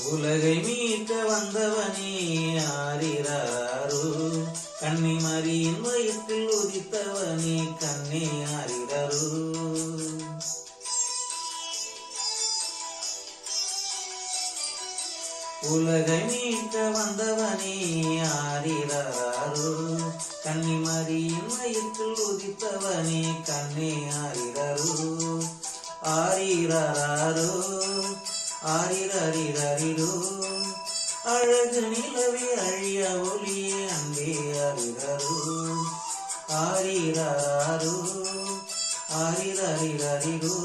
உலகை மீட்க வந்தவனே ஆரிராரோ, கன்னிமரியின் வயிற்றில் உதித்தவனே கண்ணே ஆரிராரோ. உலகை மீட்க வந்தவனே ஆரிராரோ, கன்னிமரியின் வயிற்றில் உதித்தவனே கண்ணே ஆரிராரோ. ஆரிராரோ ஆரிரரிரரிரோ, அழகு நிலவே அழிய ஒளியே அன்பே ஆரிரரோ. ஆரிராரோ ஆரிரரிரரிரோ,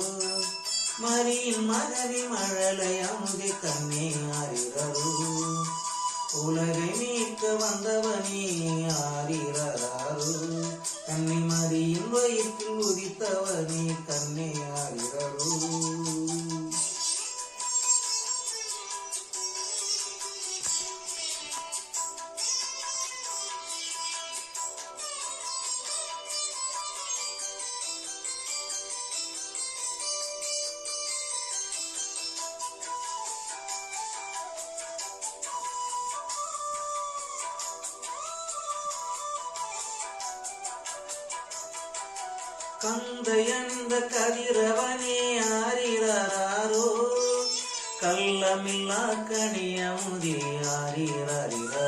மரியின் மகனே மழலை அமுதே கண்ணே ஆரிரரோ. உலகை மீட்க வந்தவனே ஆரிரரோ, கன்னிமரியின் வயிற்றில் உதித்தவனே கண்ணே ஆரிரரோ. கந்தையந்த கதிரவனே ஆரிராரோ, கள்ளமில்லா கனியமுதே ஆரிரரிரோ.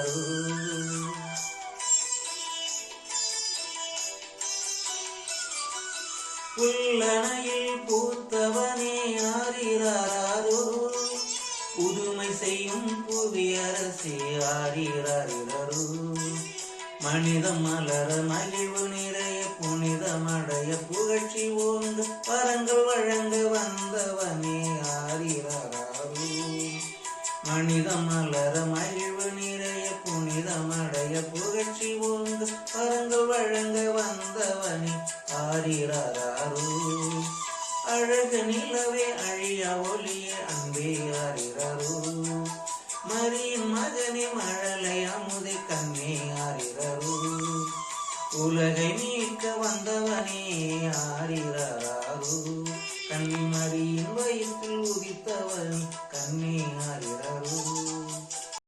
புல்லணையில் பூத்தவனே ஆரிராரோ, புதுமை செய்யும் புவியரசே ஆரிரரிரோ. மனிதம் மலர மகிழ்வு நிறைய புனிதமடைய புகழ்ச்சி ஓங்க வரங்கள் வழங்க வந்தவனே ஆரிராரோ. மனிதம் மலர மகிழ்வு நிறைய புனிதமடைய புகழ்ச்சி ஓங்க வரங்கள் வழங்க வந்தவனே ஆரிராரோ. அழகு நிலவே அழிய ஒளியே அன்பே ஆரிராரோ. மரியின் மகனே மழலை அமுதே கண்ணே ஆரிரரோ. உலகை மீட்க வந்தவனே ஆரிராரோ, கன்னிமரியின் வயிற்றில் உதித்தவனே கண்ணே ஆரிரரோ.